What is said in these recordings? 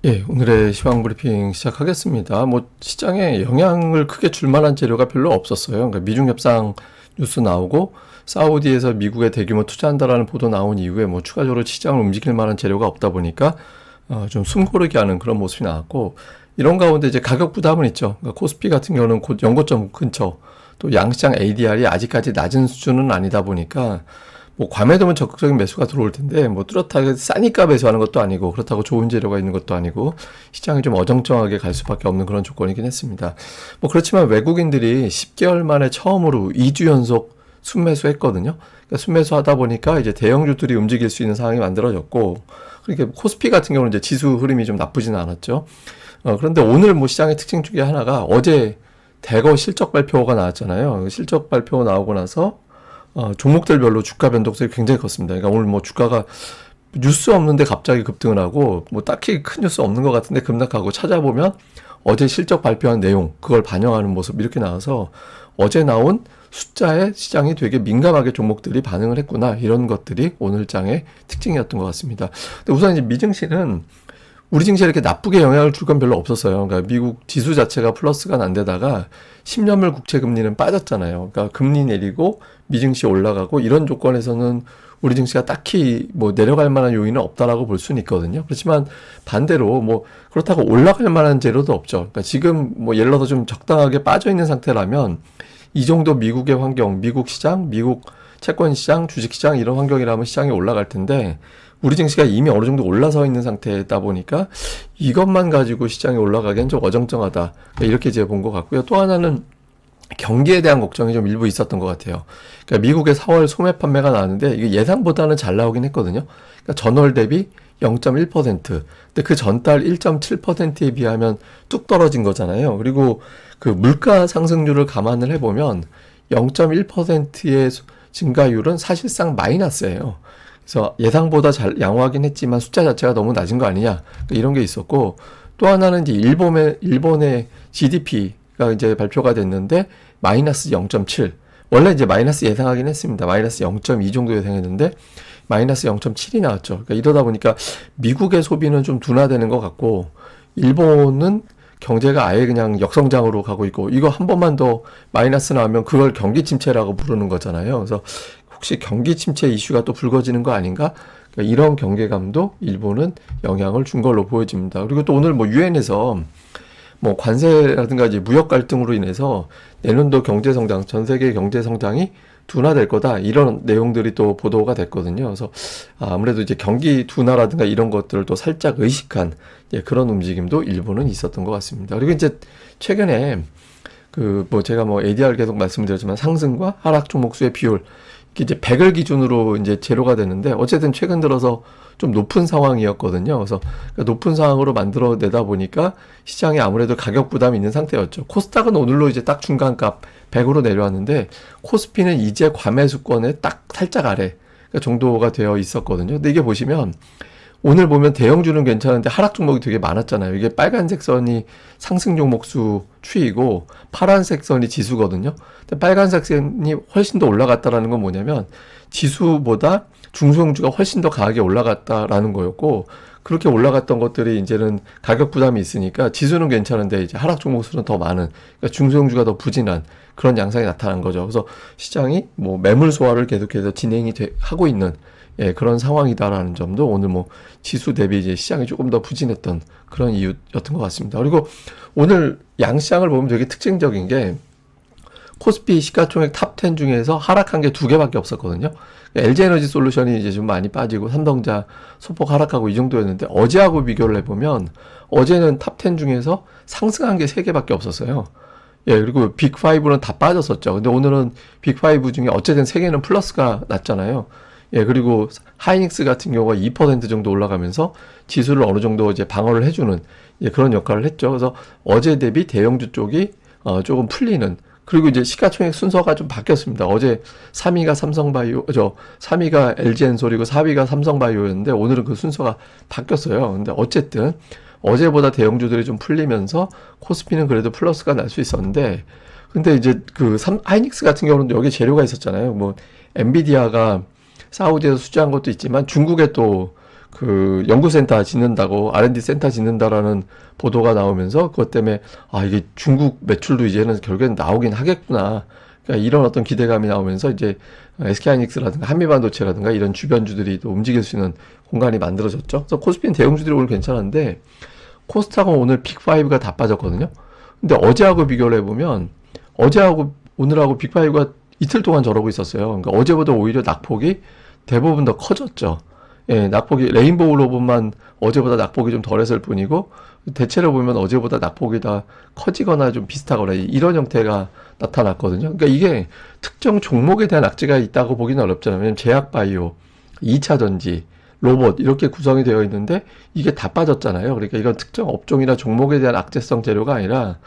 예, 오늘의 시황 브리핑 시작하겠습니다. 시장에 영향을 크게 줄 만한 재료가 별로 없었어요. 그러니까 미중 협상 뉴스 나오고 사우디에서 미국에 대규모 투자한다라는 보도 나온 이후에 추가적으로 시장을 움직일 만한 재료가 없다 보니까 좀 숨고르게 하는 그런 모습이 나왔고, 이런 가운데 이제 가격 부담은 있죠. 그러니까 코스피 같은 경우는 곧 연고점 근처, 또 양시장 ADR이 아직까지 낮은 수준은 아니다 보니까 과매도면 적극적인 매수가 들어올 텐데, 뚜렷하게 싸니까 매수하는 것도 아니고, 그렇다고 좋은 재료가 있는 것도 아니고, 시장이 좀 어정쩡하게 갈 수밖에 없는 그런 조건이긴 했습니다. 그렇지만 외국인들이 10개월 만에 처음으로 2주 연속 순매수 했거든요. 그러니까 순매수 하다 보니까 이제 대형주들이 움직일 수 있는 상황이 만들어졌고, 그러니까 코스피 같은 경우는 이제 지수 흐름이 좀 나쁘지는 않았죠. 그런데 오늘 시장의 특징 중에 하나가 어제 대거 실적 발표가 나왔잖아요. 실적 발표 나오고 나서 종목들별로 주가 변동성이 굉장히 컸습니다. 그러니까 오늘 주가가 뉴스 없는데 갑자기 급등을 하고, 딱히 큰 뉴스 없는 것 같은데 급락하고, 찾아보면 어제 실적 발표한 내용, 그걸 반영하는 모습 이렇게 나와서 어제 나온 숫자에 시장이 되게 민감하게 종목들이 반응을 했구나, 이런 것들이 오늘 장의 특징이었던 것 같습니다. 근데 우선 이제 미증시는 우리 증시에 이렇게 나쁘게 영향을 줄 건 별로 없었어요. 그러니까 미국 지수 자체가 플러스가 난 데다가 10년물 국채 금리는 빠졌잖아요. 그러니까 금리 내리고 미증시 올라가고, 이런 조건에서는 우리 증시가 딱히 내려갈 만한 요인은 없다라고 볼 수는 있거든요. 그렇지만 반대로 그렇다고 올라갈 만한 재료도 없죠. 그러니까 지금 예를 들어서 좀 적당하게 빠져 있는 상태라면, 이 정도 미국의 환경, 미국 시장, 미국 채권 시장, 주식 시장, 이런 환경이라면 시장이 올라갈 텐데, 우리 증시가 이미 어느 정도 올라서 있는 상태다 보니까 이것만 가지고 시장이 올라가기엔 좀 어정쩡하다, 이렇게 제가 본 것 같고요. 또 하나는 경기에 대한 걱정이 좀 일부 있었던 것 같아요. 그러니까 미국의 4월 소매 판매가 나왔는데 이게 예상보다는 잘 나오긴 했거든요. 그러니까 전월 대비 0.1%, 근데 그 전달 1.7%에 비하면 뚝 떨어진 거잖아요. 그리고 그 물가 상승률을 감안을 해보면 0.1%의 증가율은 사실상 마이너스예요. 그래서 예상보다 잘 양호하긴 했지만 숫자 자체가 너무 낮은 거 아니냐, 이런 게 있었고, 또 하나는 이제 일본의 GDP가 이제 발표가 됐는데 마이너스 0.7. 원래 이제 마이너스 예상하긴 했습니다. 마이너스 0.2 정도 예상했는데 마이너스 0.7이 나왔죠. 그러니까 이러다 보니까 미국의 소비는 좀 둔화되는 것 같고, 일본은 경제가 아예 그냥 역성장으로 가고 있고, 이거 한 번만 더 마이너스 나오면 그걸 경기 침체라고 부르는 거잖아요. 그래서 혹시 경기 침체 이슈가 또 불거지는 거 아닌가? 그러니까 이런 경계감도 일본은 영향을 준 걸로 보여집니다. 그리고 또 오늘 유엔에서 관세라든가 이제 무역 갈등으로 인해서 내년도 경제 성장, 전 세계 경제 성장이 둔화될 거다, 이런 내용들이 또 보도가 됐거든요. 그래서 아무래도 이제 경기 둔화라든가 이런 것들을 또 살짝 의식한 그런 움직임도 일본은 있었던 것 같습니다. 그리고 이제 최근에 제가 ADR 계속 말씀드렸지만 상승과 하락 종목 수의 비율, 이제 100을 기준으로 이제 제로가 되는데, 어쨌든 최근 들어서 좀 높은 상황이었거든요. 그래서 높은 상황으로 만들어내다 보니까 시장에 아무래도 가격 부담이 있는 상태였죠. 코스닥은 오늘로 이제 딱 중간값 100으로 내려왔는데, 코스피는 이제 과매수권에 딱 살짝 아래 정도가 되어 있었거든요. 근데 이게 보시면 오늘 보면 대형주는 괜찮은데 하락 종목이 되게 많았잖아요. 이게 빨간색 선이 상승 종목 수 추이고 파란색 선이 지수거든요. 근데 빨간색 선이 훨씬 더 올라갔다라는 건 뭐냐면 지수보다 중소형주가 훨씬 더 강하게 올라갔다라는 거였고, 그렇게 올라갔던 것들이 이제는 가격 부담이 있으니까 지수는 괜찮은데 이제 하락 종목 수는 더 많은, 그러니까 중소형주가 더 부진한 그런 양상이 나타난 거죠. 그래서 시장이 매물 소화를 계속해서 하고 있는 그런 상황이다라는 점도 오늘 지수 대비 이제 시장이 조금 더 부진했던 그런 이유였던 것 같습니다. 그리고 오늘 양시장을 보면 되게 특징적인 게, 코스피 시가총액 탑10 중에서 하락한 게 2개밖에 없었거든요. LG에너지 솔루션이 이제 좀 많이 빠지고 삼성전자 소폭 하락하고 이 정도였는데, 어제하고 비교를 해보면 어제는 탑10 중에서 상승한 게 3개밖에 없었어요. 그리고 빅5는 다 빠졌었죠. 근데 오늘은 빅5 중에 어쨌든 3개는 플러스가 났잖아요. 그리고 하이닉스 같은 경우가 2% 정도 올라가면서 지수를 어느 정도 이제 방어를 해주는 그런 역할을 했죠. 그래서 어제 대비 대형주 쪽이 조금 풀리는, 그리고 이제 시가총액 순서가 좀 바뀌었습니다. 어제 3위가 삼성바이오, 3위가 LG엔솔이고 4위가 삼성바이오였는데 오늘은 그 순서가 바뀌었어요. 근데 어쨌든 어제보다 대형주들이 좀 풀리면서 코스피는 그래도 플러스가 날 수 있었는데, 근데 이제 하이닉스 같은 경우는 여기 재료가 있었잖아요. 엔비디아가 사우디에서 수주한 것도 있지만 중국에 또 그 연구센터 짓는다고 R&D 센터 짓는다라는 보도가 나오면서 그것 때문에 이게 중국 매출도 이제는 결국엔 나오긴 하겠구나. 그러니까 이런 어떤 기대감이 나오면서 이제 SK하이닉스라든가 한미반도체라든가 이런 주변주들이 또 움직일 수 있는 공간이 만들어졌죠. 그래서 코스피는 대형주들이 오늘 괜찮은데 코스닥은 오늘 빅5가 다 빠졌거든요. 근데 어제하고 비교를 해보면 어제하고 오늘하고 빅5가 이틀 동안 저러고 있었어요. 그러니까 어제보다 오히려 낙폭이 대부분 더 커졌죠. 예, 낙폭이 레인보우 로봇만 어제보다 낙폭이 좀 덜했을 뿐이고 대체로 보면 어제보다 낙폭이 다 커지거나 좀 비슷하거나 이런 형태가 나타났거든요. 그러니까 이게 특정 종목에 대한 악재가 있다고 보기는 어렵잖아요. 왜냐면 제약바이오, 2차 전지, 로봇 이렇게 구성이 되어 있는데 이게 다 빠졌잖아요. 그러니까 이런 특정 업종이나 종목에 대한 악재성 재료가 아니라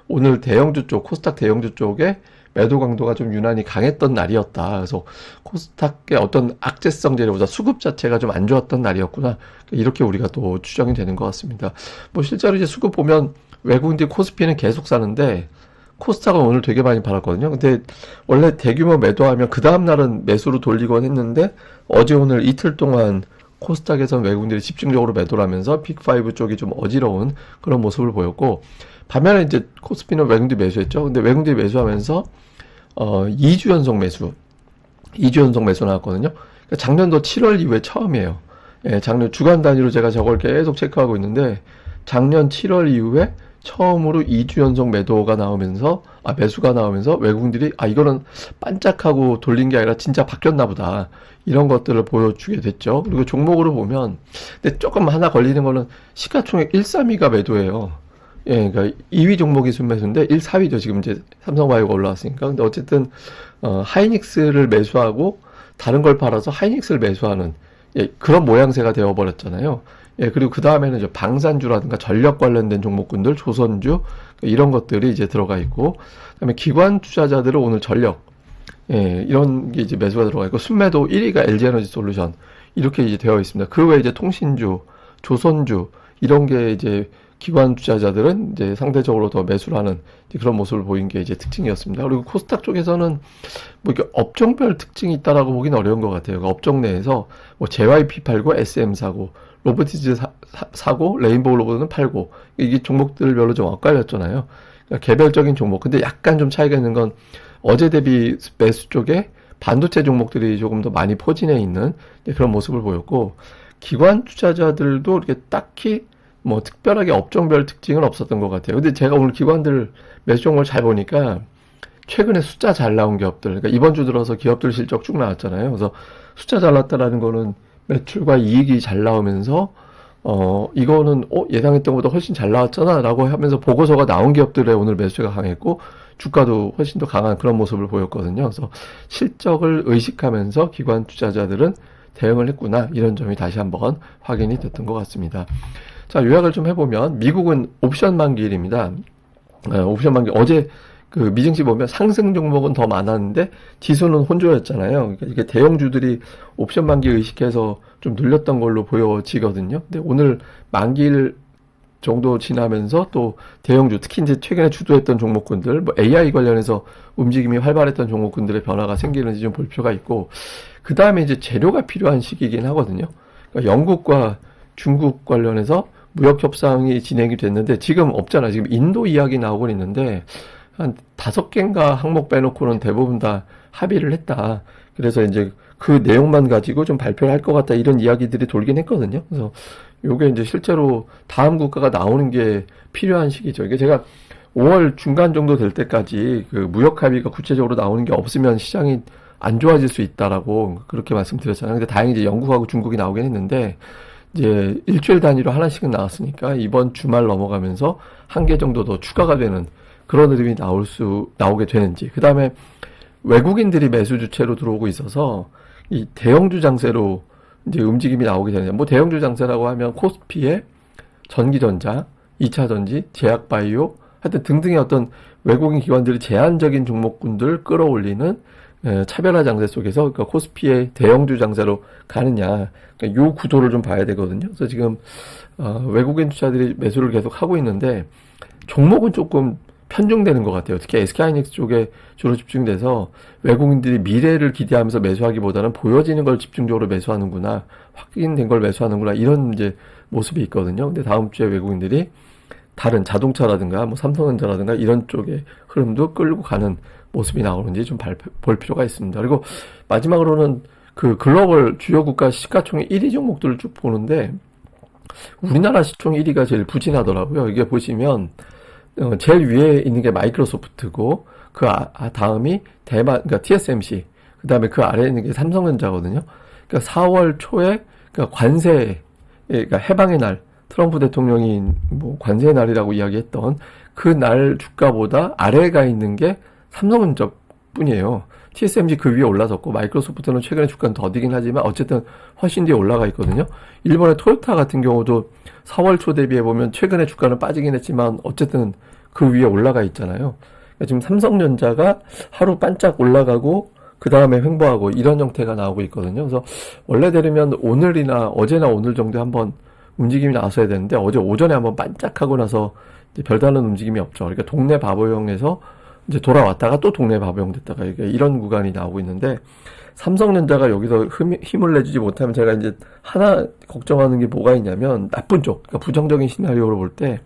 오늘 대형주 쪽, 코스닥 대형주 쪽에 매도 강도가 좀 유난히 강했던 날이었다. 그래서 코스닥의 어떤 악재성 재료보다 수급 자체가 좀 안 좋았던 날이었구나. 이렇게 우리가 또 추정이 되는 것 같습니다. 뭐 실제로 이제 수급 보면 외국인들이 코스피는 계속 사는데 코스닥은 오늘 되게 많이 팔았거든요. 근데 원래 대규모 매도하면 그 다음날은 매수로 돌리곤 했는데 어제 오늘 이틀 동안 코스닥에선 외국인들이 집중적으로 매도를 하면서 픽5 쪽이 좀 어지러운 그런 모습을 보였고 반면에 이제 코스피는 외국인들이 매수했죠. 근데 외국인들이 매수하면서 2주 연속 매수 2주 연속 매수 나왔거든요. 그러니까 작년도 7월 이후에 처음이에요. 예, 작년 주간 단위로 제가 저걸 계속 체크하고 있는데 작년 7월 이후에 처음으로 2주 연속 매도가 나오면서 매수가 나오면서 외국인들이 이거는 반짝하고 돌린 게 아니라 진짜 바뀌었나 보다. 이런 것들을 보여주게 됐죠. 그리고 종목으로 보면 근데 조금 하나 걸리는 거는 시가총액 132가 매도예요. 예, 그러니까 2위 종목이 순매수인데 1, 4위죠. 지금 이제 삼성바이오가 올라왔으니까. 근데 어쨌든 하이닉스를 매수하고 다른 걸 팔아서 하이닉스를 매수하는 그런 모양새가 되어버렸잖아요. 예, 그리고 그 다음에는 이제 방산주라든가 전력 관련된 종목군들, 조선주 이런 것들이 이제 들어가 있고, 그다음에 기관 투자자들은 오늘 전력, 이런 게 이제 매수가 들어가 있고, 순매도 1위가 LG에너지 솔루션 이렇게 이제 되어 있습니다. 그 외에 이제 통신주, 조선주 이런 게 이제 기관 투자자들은 이제 상대적으로 더 매수를 하는 그런 모습을 보인 게 이제 특징이었습니다. 그리고 코스닥 쪽에서는 뭐 이렇게 업종별 특징이 있다라고 보기는 어려운 것 같아요. 그러니까 업종 내에서 뭐 JYP 팔고 SM 사고, 로보티즈 사고, 레인보우 로봇은 팔고 이게 종목들별로 좀 엇갈렸잖아요. 그러니까 개별적인 종목. 근데 약간 좀 차이가 있는 건 어제 대비 매수 쪽에 반도체 종목들이 조금 더 많이 포진해 있는 그런 모습을 보였고 기관 투자자들도 이렇게 딱히 뭐 특별하게 업종별 특징은 없었던 것 같아요. 근데 제가 오늘 기관들 매수 종목을 잘 보니까 최근에 숫자 잘 나온 기업들, 그러니까 이번 주 들어서 기업들 실적 쭉 나왔잖아요. 그래서 숫자 잘 나왔다라는 거는 매출과 이익이 잘 나오면서 이거는 예상했던 것보다 훨씬 잘 나왔잖아 라고 하면서 보고서가 나온 기업들의 오늘 매수가 강했고 주가도 훨씬 더 강한 그런 모습을 보였거든요. 그래서 실적을 의식하면서 기관 투자자들은 대응을 했구나 이런 점이 다시 한번 확인이 됐던 것 같습니다. 자, 요약을 좀 해보면 미국은 옵션 만기일입니다. 옵션 만기 어제 그 미증시 보면 상승 종목은 더 많았는데 지수는 혼조였잖아요. 그러니까 이게 대형주들이 옵션 만기 의식해서 좀 눌렸던 걸로 보여지거든요. 근데 오늘 만기일 정도 지나면서 또 대형주 특히 이제 최근에 주도했던 종목군들 뭐 AI 관련해서 움직임이 활발했던 종목군들의 변화가 생기는지 좀 볼 필요가 있고 그 다음에 이제 재료가 필요한 시기이긴 하거든요. 그러니까 영국과 중국 관련해서 무역 협상이 진행이 됐는데 지금 없잖아요. 지금 인도 이야기 나오고 있는데 한 5개인가 항목 빼놓고는 대부분 다 합의를 했다. 그래서 이제 그 내용만 가지고 좀 발표를 할 것 같다. 이런 이야기들이 돌긴 했거든요. 그래서 요게 이제 실제로 다음 국가가 나오는 게 필요한 시기죠. 이게 제가 5월 중간 정도 될 때까지 그 무역 합의가 구체적으로 나오는 게 없으면 시장이 안 좋아질 수 있다라고 그렇게 말씀드렸잖아요. 근데 다행히 이제 영국하고 중국이 나오긴 했는데 이제 일주일 단위로 하나씩은 나왔으니까 이번 주말 넘어가면서 한 개 정도 더 추가가 되는 그런 흐름이 나오게 되는지. 그 다음에 외국인들이 매수 주체로 들어오고 있어서 이 대형주 장세로 이제 움직임이 나오게 되느냐. 뭐 대형주 장세라고 하면 코스피의 전기전자, 2차 전지, 제약바이오, 하여튼 등등의 어떤 외국인 기관들이 제한적인 종목군들 끌어올리는 차별화 장세 속에서 그러니까 코스피의 대형주 장세로 가느냐. 그러니까 요 구도를 좀 봐야 되거든요. 그래서 지금 외국인 투자들이 매수를 계속 하고 있는데 종목은 조금 편중되는 것 같아요. 특히 SK하이닉스 쪽에 주로 집중돼서 외국인들이 미래를 기대하면서 매수하기보다는 보여지는 걸 집중적으로 매수하는구나, 확인된 걸 매수하는구나, 이런 이제 모습이 있거든요. 근데 다음 주에 외국인들이 다른 자동차라든가 뭐 삼성전자라든가 이런 쪽의 흐름도 끌고 가는 모습이 나오는지 좀 볼 필요가 있습니다. 그리고 마지막으로는 그 글로벌 주요 국가 시가총액 1위 종목들을 쭉 보는데 우리나라 시총 1위가 제일 부진하더라고요. 이게 보시면 제일 위에 있는 게 마이크로소프트고 그 다음이 대만, 그러니까 TSMC, 그 다음에 그 아래에 있는 게 삼성전자거든요. 그러니까 4월 초에 그러니까 관세, 그러니까 해방의 날, 트럼프 대통령이 뭐 관세의 날이라고 이야기했던 그 날 주가보다 아래가 있는 게 삼성전자 뿐이에요. TSMC 그 위에 올라섰고 마이크로소프트는 최근에 주가는 더디긴 하지만 어쨌든 훨씬 뒤에 올라가 있거든요. 일본의 토요타 같은 경우도 4월 초 대비해 보면 최근에 주가는 빠지긴 했지만 어쨌든 그 위에 올라가 있잖아요. 그러니까 지금 삼성전자가 하루 반짝 올라가고 그 다음에 횡보하고 이런 형태가 나오고 있거든요. 그래서 원래대로면 오늘이나 어제나 오늘 정도에 한번 움직임이 나왔어야 되는데 어제 오전에 한번 반짝하고 나서 이제 별다른 움직임이 없죠. 그러니까 동네 바보형에서 이제 돌아왔다가 또 동네 바보형 됐다가 이런 구간이 나오고 있는데 삼성전자가 여기서 힘을 내주지 못하면 제가 이제 하나 걱정하는 게 뭐가 있냐면 나쁜 쪽, 그러니까 부정적인 시나리오로 볼 때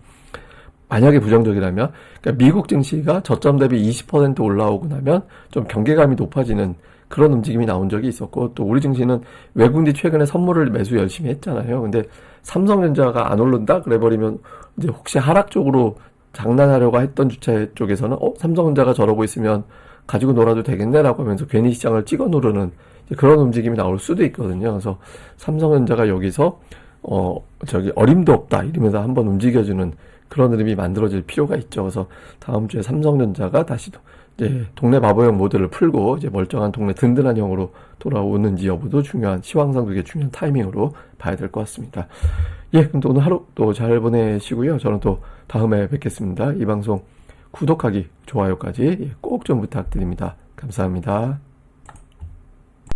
만약에 부정적이라면 그러니까 미국 증시가 저점 대비 20% 올라오고 나면 좀 경계감이 높아지는 그런 움직임이 나온 적이 있었고 또 우리 증시는 외국인들이 최근에 선물을 매수 열심히 했잖아요. 근데 삼성전자가 안 오른다? 그래버리면 이제 혹시 하락 쪽으로 장난하려고 했던 주체 쪽에서는 삼성전자가 저러고 있으면 가지고 놀아도 되겠네라고 하면서 괜히 시장을 찍어 누르는 그런 움직임이 나올 수도 있거든요. 그래서 삼성전자가 여기서 어림도 없다 이러면서 한번 움직여주는 그런 흐름이 만들어질 필요가 있죠. 그래서 다음 주에 삼성전자가 다시 이제 동네 바보형 모델을 풀고 이제 멀쩡한 동네 든든한 형으로 돌아오는지 여부도 중요한, 시황상 그게 중요한 타이밍으로 봐야 될 것 같습니다. 예, 그럼 또 오늘 하루 또 잘 보내시고요. 저는 또 다음에 뵙겠습니다. 이 방송 구독하기, 좋아요까지 꼭 좀 부탁드립니다. 감사합니다.